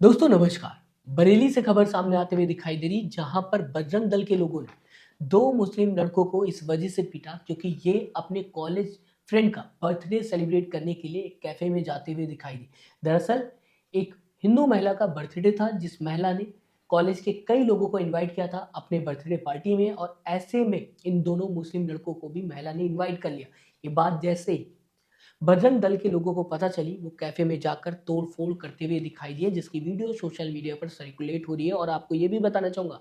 दोस्तों नमस्कार। बरेली से खबर सामने आते हुए दिखाई दे रही, जहां पर बजरंग दल के लोगों ने दो मुस्लिम लड़कों को इस वजह से पीटा क्योंकि ये अपने कॉलेज फ्रेंड का बर्थडे सेलिब्रेट करने के लिए एक कैफे में जाते हुए दिखाई दी। दरअसल एक हिंदू महिला का बर्थडे था, जिस महिला ने कॉलेज के कई लोगों को इनवाइट किया था अपने बर्थडे पार्टी में, और ऐसे में इन दोनों मुस्लिम लड़कों को भी महिला ने इनवाइट कर लिया। ये बात जैसे ही बजरंग दल के लोगों को पता चली, वो कैफे में जाकर तोड़-फोड़ करते हुए दिखाई दिए, जिसकी वीडियो सोशल मीडिया पर सर्कुलेट हो रही है। और आपको ये भी बताना चाहूँगा,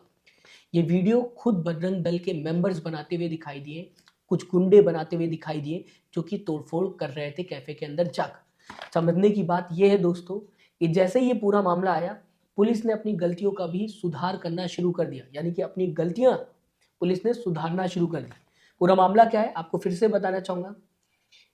ये वीडियो खुद बजरंग दल के मेंबर्स बनाते हुए दिखाई दिए, कुछ गुंडे बनाते हुए दिखाई दिए, जो कि तोड़-फोड़ कर रहे थे कैफे के अंदर जाकर। समझने की बात ये है दोस्तों, कि जैसे ही ये पूरा मामला आया, पुलिस ने अपनी गलतियों का भी सुधार करना शुरू कर दिया, यानी कि अपनी गलतियाँ पुलिस ने सुधारना शुरू कर दी। पूरा मामला क्या है, आपको फिर से बताना चाहूँगा।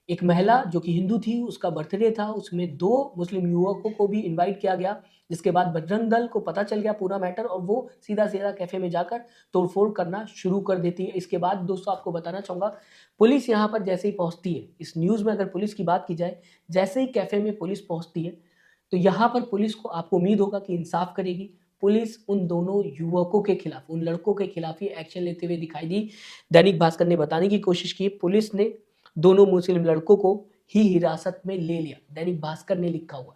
एक महिला जो कि हिंदू थी, उसका बर्थडे था, उसमें 2 मुस्लिम युवकों को भी इनवाइट किया गया, जिसके बाद बजरंग दल को पता चल गया पूरा मैटर, और वो सीधा-सीधा कैफ़े में जाकर तोड़-फोड़ करना शुरू कर देती है। इसके बाद दोस्तों आपको बताना चाहूँगा, पुलिस यहाँ पर जैसे ही पहुँचती है, इस न्यूज़ में अगर पुलिस की बात की जाए, जैसे ही कैफ़े में पुलिस पहुँचती है, तो यहाँ पर पुलिस को आपको उम्मीद होगा कि इंसाफ़ करेगी। पुलिस उन दोनों युवकों के खिलाफ, उन लड़कों के खिलाफ ही एक्शन लेते हुए दिखाई दी। दैनिक भास्कर ने बताने की कोशिश की, पुलिस ने दोनों मुस्लिम लड़कों को ही हिरासत में ले लिया। दैनिक भास्कर ने लिखा हुआ,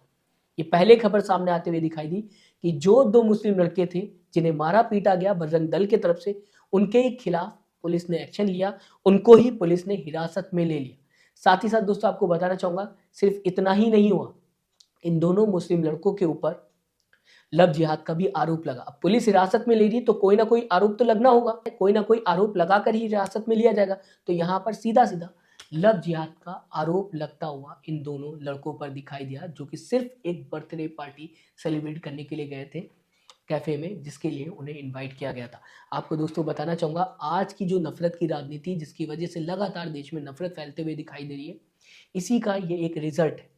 ये पहले खबर सामने आते हुए दिखाई दी कि जो 2 मुस्लिम लड़के थे, जिन्हें मारा पीटा गया बजरंग दल की तरफ से, उनके ही खिलाफ पुलिस ने एक्शन लिया, उनको ही पुलिस ने हिरासत में ले लिया। साथ ही साथ दोस्तों आपको बताना चाहूँगा, सिर्फ इतना ही नहीं हुआ, इन दोनों मुस्लिम लड़कों के ऊपर लव जिहाद का भी आरोप लगा। अब पुलिस हिरासत में ले रही है, तो कोई ना कोई आरोप तो लगना होगा, कोई ना कोई आरोप लगाकर ही हिरासत में लिया जाएगा। तो यहाँ पर सीधा-सीधा लव जिहाद का आरोप लगता हुआ इन दोनों लड़कों पर दिखाई दिया, जो कि सिर्फ एक बर्थडे पार्टी सेलिब्रेट करने के लिए गए थे कैफ़े में, जिसके लिए उन्हें इनवाइट किया गया था। आपको दोस्तों बताना चाहूँगा, आज की जो नफ़रत की राजनीति, जिसकी वजह से लगातार देश में नफ़रत फैलते हुए दिखाई दे रही है, इसी का ये एक रिज़ल्ट है।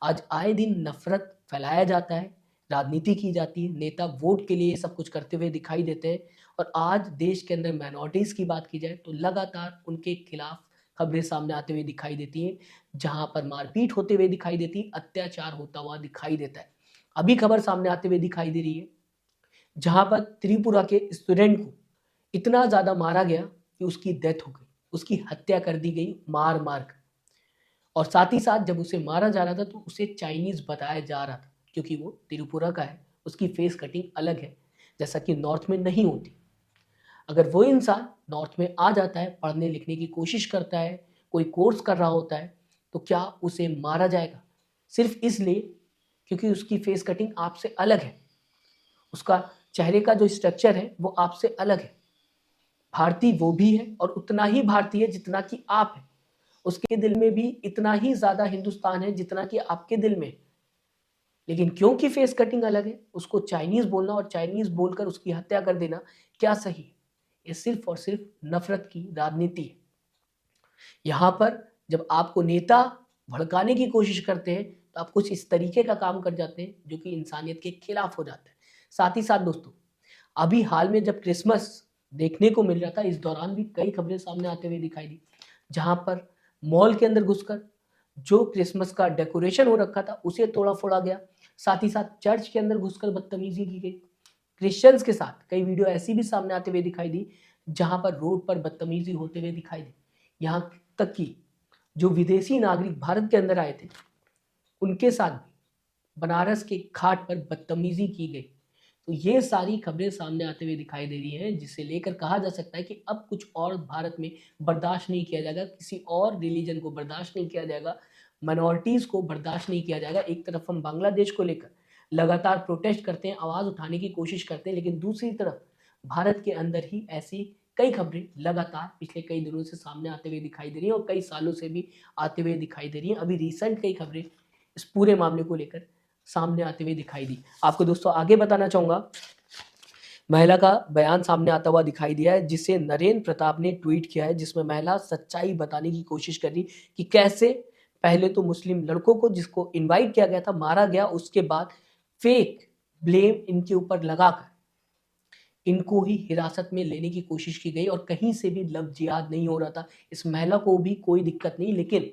आज आए दिन नफ़रत फैलाया जाता है, राजनीति की जाती है, नेता वोट के लिए ये सब कुछ करते हुए दिखाई देते हैं, और आज देश के अंदर माइनॉरिटीज़ की बात की जाए, तो लगातार उनके खिलाफ खबरें सामने आते हुए दिखाई देती हैं, जहाँ पर मारपीट होते हुए दिखाई देती है, अत्याचार होता हुआ दिखाई देता है। अभी खबर सामने आते हुए दिखाई दे रही है, जहाँ पर त्रिपुरा के स्टूडेंट को इतना ज़्यादा मारा गया कि उसकी डेथ हो गई, उसकी हत्या कर दी गई मार-मार कर। और साथ ही साथ जब उसे मारा जा रहा था, तो उसे चाइनीज़ बताया जा रहा था, क्योंकि वो त्रिपुरा का है, उसकी फेस कटिंग अलग है, जैसा कि नॉर्थ में नहीं होती। अगर वो इंसान नॉर्थ में आ जाता है, पढ़ने लिखने की कोशिश करता है, कोई कोर्स कर रहा होता है, तो क्या उसे मारा जाएगा? सिर्फ़ इसलिए क्योंकि उसकी फेस कटिंग आपसे अलग है, उसका चेहरे का जो स्ट्रक्चर है वो आपसे अलग है। भारतीय वो भी है, और उतना ही भारतीय जितना कि आप हैं। उसके दिल में भी इतना ही ज़्यादा हिंदुस्तान है जितना कि आपके दिल में है। लेकिन क्योंकि फेस कटिंग अलग है, उसको चाइनीज़ बोलना और चाइनीज़ बोलकर उसकी हत्या कर देना क्या सही है? ये सिर्फ़ और सिर्फ़ नफ़रत की राजनीति है। यहाँ पर जब आपको नेता भड़काने की कोशिश करते हैं, तो आप कुछ इस तरीके का काम कर जाते हैं, जो कि इंसानियत के खिलाफ हो जाता है। साथ ही साथ दोस्तों, अभी हाल में जब क्रिसमस देखने को मिल रहा था, इस दौरान भी कई खबरें सामने आते हुए दिखाई दी, जहाँ पर मॉल के अंदर घुसकर जो क्रिसमस का डेकोरेशन हो रखा था, उसे तोड़ा-फोड़ा गया। साथ ही साथ चर्च के अंदर घुसकर बदतमीज़ी की गई। क्रिश्चियंस के साथ कई वीडियो ऐसी भी सामने आते हुए दिखाई दी, जहाँ पर रोड पर बदतमीज़ी होते हुए दिखाई दी। यहाँ तक कि जो विदेशी नागरिक भारत के अंदर आए थे, उनके साथ भी बनारस के घाट पर बदतमीज़ी की गई। तो ये सारी खबरें सामने आते हुए दिखाई दे रही हैं, जिसे लेकर कहा जा सकता है कि अब कुछ और भारत में बर्दाश्त नहीं किया जाएगा, किसी और रिलीजन को बर्दाश्त नहीं किया जाएगा, माइनॉरिटीज़ को बर्दाश्त नहीं किया जाएगा। एक तरफ हम बांग्लादेश को लेकर लगातार प्रोटेस्ट करते हैं, आवाज़ उठाने की कोशिश करते हैं, लेकिन दूसरी तरफ भारत के अंदर ही ऐसी कई खबरें लगातार पिछले कई दिनों से सामने आते हुए दिखाई दे रही हैं, और कई सालों से भी आते हुए दिखाई दे रही हैं। अभी रिसेंट कई खबरें इस पूरे मामले को लेकर सामने आते हुए दिखाई दी। आपको दोस्तों आगे बताना चाहूँगा, महिला का बयान सामने आता हुआ दिखाई दिया है, जिसे नरेंद्र प्रताप ने ट्वीट किया है, जिसमें महिला सच्चाई बताने की कोशिश कर रही कि कैसे पहले तो मुस्लिम लड़कों को जिसको इनवाइट किया गया था मारा गया, उसके बाद फेक ब्लेम इनके ऊपर लगाकर इनको ही हिरासत में लेने की कोशिश की गई, और कहीं से भी लव जिहाद नहीं हो रहा था। इस महिला को भी कोई दिक्कत नहीं, लेकिन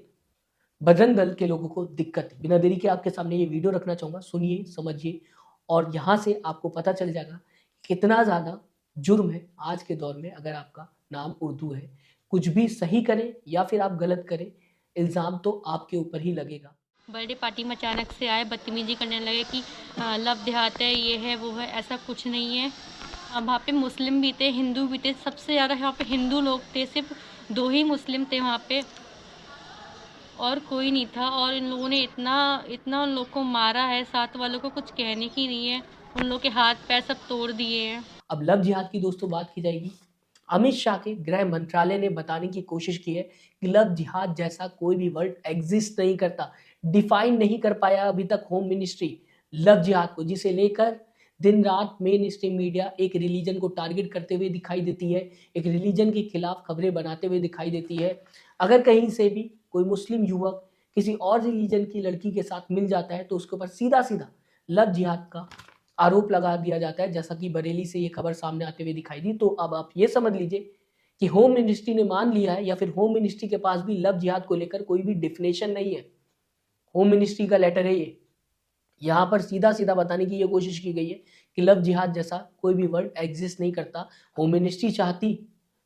बजरंग दल के लोगों को दिक्कत है। बिना देरी के आपके सामने ये वीडियो रखना चाहूँगा, सुनिए, समझिए और यहाँ से आपको पता चल जाएगा कितना ज़्यादा जुर्म है आज के दौर में अगर आपका नाम उर्दू है। कुछ भी सही करें या फिर आप गलत करें, इल्ज़ाम तो आपके ऊपर ही लगेगा। बर्थडे पार्टी में अचानक से आए, बदतमीजी करने लगे कि लव देहात है, ये है वो है। ऐसा कुछ नहीं है। वहाँ पे मुस्लिम भी थे, हिंदू भी थे। सबसे ज़्यादा यहाँ पे हिंदू लोग थे, सिर्फ 2 ही मुस्लिम थे वहाँ पे और कोई नहीं था। और इन लोगों ने इतना इतना उन लोग को मारा है, साथ वालों को कुछ कहने की नहीं है। उन लोग के हाथ पैर सब तोड़ दिए हैं। अब लव जिहाद की दोस्तों बात की जाएगी। अमित शाह के गृह मंत्रालय ने बताने की कोशिश की है कि लव जिहाद जैसा कोई भी वर्ड एग्जिस्ट नहीं करता, डिफाइन नहीं कर पाया अभी तक होम मिनिस्ट्री लव जिहाद को, जिसे लेकर दिन रात मेन स्ट्रीम मीडिया एक रिलीजन को टारगेट करते हुए दिखाई देती है, एक रिलीजन के खिलाफ खबरें बनाते हुए दिखाई देती है। अगर कहीं से भी कोई मुस्लिम युवक किसी और रिलीजन की लड़की के साथ मिल जाता है तो उसके ऊपर सीधा सीधा लव जिहाद का आरोप लगा दिया जाता है, जैसा कि बरेली से ये खबर सामने आते हुए दिखाई दी। तो अब आप ये समझ लीजिए कि होम मिनिस्ट्री ने मान लिया है या फिर होम मिनिस्ट्री के पास भी लव जिहाद को लेकर कोई भी डिफिनेशन नहीं है। होम मिनिस्ट्री का लेटर है ये, यहाँ पर सीधा सीधा बताने की ये कोशिश की गई है कि लव जिहाद जैसा कोई भी वर्ड एग्जिस्ट नहीं करता। होम मिनिस्ट्री चाहती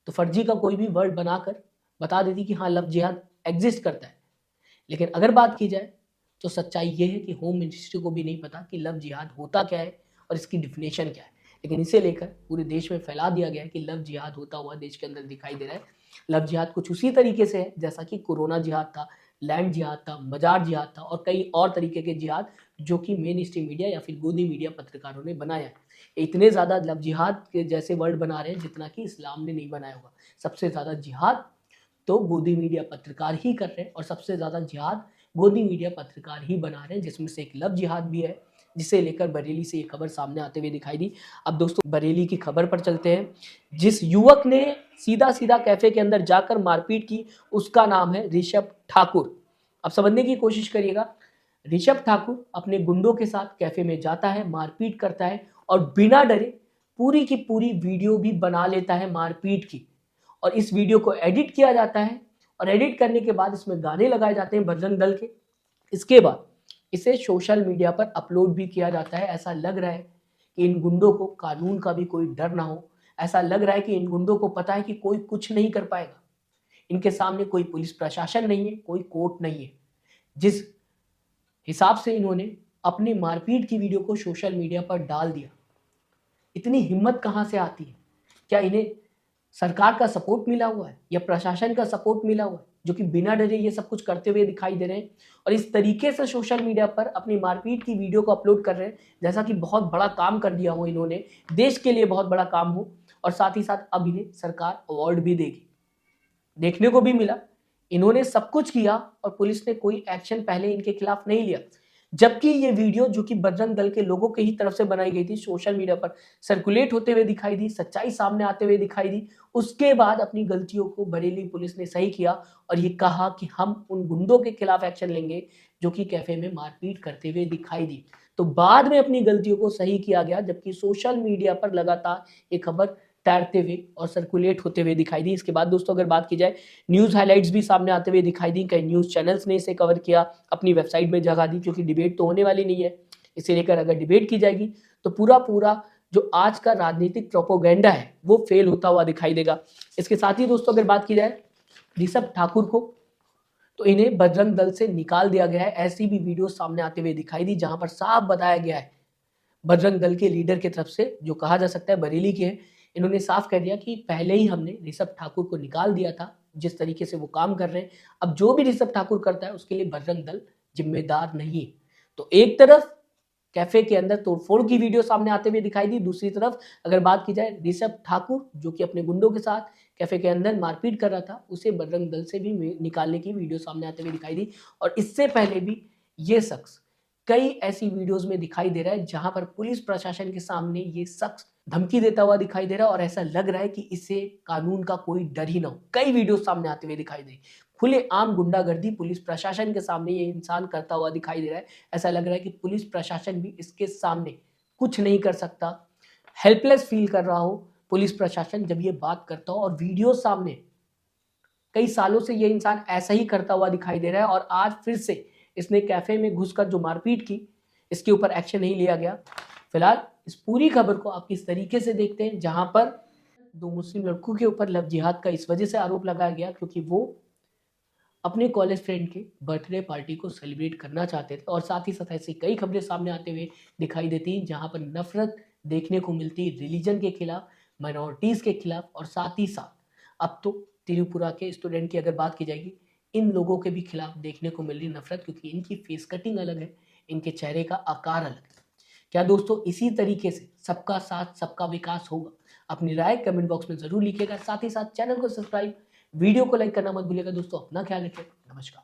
तो फर्जी का कोई भी वर्ड बनाकर बता देती कि हाँ लव जिहाद एग्जिस्ट करता है, लेकिन अगर बात की जाए तो सच्चाई ये है कि होम मिनिस्ट्री को भी नहीं पता कि लव जिहाद होता क्या है और इसकी डिफिनेशन क्या है। लेकिन इसे लेकर पूरे देश में फैला दिया गया है कि लव जिहाद होता हुआ देश के अंदर दिखाई दे रहा है। लव जिहाद कुछ उसी तरीके से है जैसा कि कोरोना जिहाद था, लैंड जिहाद था, मजार जिहाद था और कई और तरीके के जिहाद जो कि मेन स्ट्रीम मीडिया या फिर गोदी मीडिया पत्रकारों ने बनाया है। इतने ज़्यादा लव जिहाद के जैसे वर्ड बना रहे हैं जितना कि इस्लाम ने नहीं बनाया होगा। सबसे ज़्यादा जिहाद तो गोदी मीडिया पत्रकार ही कर रहे हैं और सबसे ज़्यादा जिहाद गोदी मीडिया पत्रकार ही बना रहे हैं, जिसमें से एक लव जिहाद भी है, जिसे लेकर बरेली से ये खबर सामने आते हुए दिखाई दी। अब दोस्तों बरेली की खबर पर चलते हैं। जिस युवक ने सीधा सीधा कैफे के अंदर जाकर मारपीट की उसका नाम है ऋषभ ठाकुर। अब समझने की कोशिश करिएगा। ऋषभ ठाकुर अपने गुंडों के साथ कैफे में जाता है, मारपीट करता है और बिना डरे पूरी की पूरी वीडियो भी बना लेता है मारपीट की, और इस वीडियो को एडिट किया जाता है और एडिट करने के बाद इसमें गाने लगाए जाते हैं बजरंग दल के। इसके बाद इसे सोशल मीडिया पर अपलोड भी किया जाता है। ऐसा लग रहा है कि इन गुंडों को कानून का भी कोई डर ना हो। ऐसा लग रहा है कि इन गुंडों को पता है कि कोई कुछ नहीं कर पाएगा, इनके सामने कोई पुलिस प्रशासन नहीं है, कोई कोर्ट नहीं है। जिस हिसाब से इन्होंने अपनी मारपीट की वीडियो को सोशल मीडिया पर डाल दिया, इतनी हिम्मत कहाँ से आती है? क्या इन्हें सरकार का सपोर्ट मिला हुआ है या प्रशासन का सपोर्ट मिला हुआ है, जो कि बिना डरे ये सब कुछ करते हुए दिखाई दे रहे हैं और इस तरीके से सोशल मीडिया पर अपनी मारपीट की वीडियो को अपलोड कर रहे हैं जैसा कि बहुत बड़ा काम कर दिया हो इन्होंने, देश के लिए बहुत बड़ा काम हो, और साथ ही साथ अब इन्हें सरकार अवार्ड भी देगी। देखने को भी मिला इन्होंने सब कुछ किया और पुलिस ने कोई एक्शन पहले इनके खिलाफ नहीं लिया, जबकि ये वीडियो जो कि बजरंग दल के लोगों के ही तरफ से बनाई गई थी सोशल मीडिया पर सर्कुलेट होते हुए दिखाई दी, सच्चाई सामने आते हुए दिखाई दी। उसके बाद अपनी गलतियों को बरेली पुलिस ने सही किया और ये कहा कि हम उन गुंडों के खिलाफ एक्शन लेंगे जो कि कैफे में मारपीट करते हुए दिखाई दी। तो बाद में अपनी गलतियों को सही किया गया, जबकि सोशल मीडिया पर लगातार ये खबर तैरते हुए और सर्कुलेट होते हुए दिखाई दी। इसके बाद दोस्तों अगर बात की जाए, न्यूज़ हाइलाइट्स भी सामने आते हुए दिखाई दी। कई न्यूज़ चैनल्स ने इसे कवर किया, अपनी वेबसाइट में जगह दी, क्योंकि डिबेट तो होने वाली नहीं है। इसे लेकर अगर डिबेट की जाएगी तो पूरा जो आज का राजनीतिक प्रोपोगेंडा है वो फेल होता हुआ दिखाई देगा। इसके साथ ही दोस्तों अगर बात की जाए ऋषभ ठाकुर को, तो इन्हें बजरंग दल से निकाल दिया गया है। ऐसी भी वीडियो सामने आते हुए दिखाई दी जहां पर साफ बताया गया है बजरंग दल के लीडर की तरफ से, जो कहा जा सकता है बरेली के हैं, इन्होंने साफ कह दिया कि पहले ही हमने ऋषभ ठाकुर को निकाल दिया था जिस तरीके से वो काम कर रहे हैं। अब जो भी ऋषभ ठाकुर करता है उसके लिए बजरंग दल जिम्मेदार नहीं है। तो एक तरफ कैफे के अंदर तोड़फोड़ की वीडियो सामने आते हुए दिखाई दी, दूसरी तरफ अगर बात की जाए ऋषभ ठाकुर जो कि अपने गुंडों के साथ कैफे के अंदर मारपीट कर रहा था, उसे बजरंग दल से भी निकालने की वीडियो सामने आते हुए दिखाई दी। और इससे पहले भी ये शख्स कई ऐसी वीडियोस में दिखाई दे रहा है जहां पर पुलिस प्रशासन के सामने ये शख्स धमकी देता हुआ दिखाई दे रहा है और ऐसा लग रहा है कि इसे कानून का कोई डर ही ना हो। कई वीडियो सामने आते हुए दिखाई दे, खुले आम गुंडागर्दी पुलिस प्रशासन के सामने ये इंसान करता हुआ दिखाई दे रहा है। ऐसा लग रहा है कि पुलिस प्रशासन भी इसके सामने कुछ नहीं कर सकता, हेल्पलेस फील कर रहा हो पुलिस प्रशासन जब ये बात करता हो। और वीडियो सामने कई सालों से ये इंसान ऐसा ही करता हुआ दिखाई दे रहा है और आज फिर से इसने कैफे में घुसकर जो मारपीट की, इसके ऊपर एक्शन नहीं लिया गया। फिलहाल इस पूरी खबर को आप किस तरीके से देखते हैं, जहां पर 2 मुस्लिम लड़कों के ऊपर लव जिहाद का इस वजह से आरोप लगाया गया क्योंकि वो अपने कॉलेज फ्रेंड के बर्थडे पार्टी को सेलिब्रेट करना चाहते थे, और साथ ही साथ ऐसी कई खबरें सामने आते हुए दिखाई देती हैं जहां पर नफरत देखने को मिलती है रिलीजन के खिलाफ, माइनॉरिटीज़ के खिलाफ, और साथ ही साथ अब तो त्रिपुरा के स्टूडेंट की अगर बात की जाएगी, इन लोगों के भी खिलाफ देखने को मिल रही नफरत, क्योंकि इनकी फेस कटिंग अलग है, इनके चेहरे का आकार अलग है। क्या दोस्तों इसी तरीके से सबका साथ सबका विकास होगा? अपनी राय कमेंट बॉक्स में जरूर लिखिएगा, साथ ही साथ चैनल को सब्सक्राइब, वीडियो को लाइक करना मत भूलिएगा। दोस्तों अपना ख्याल रखिए, नमस्कार।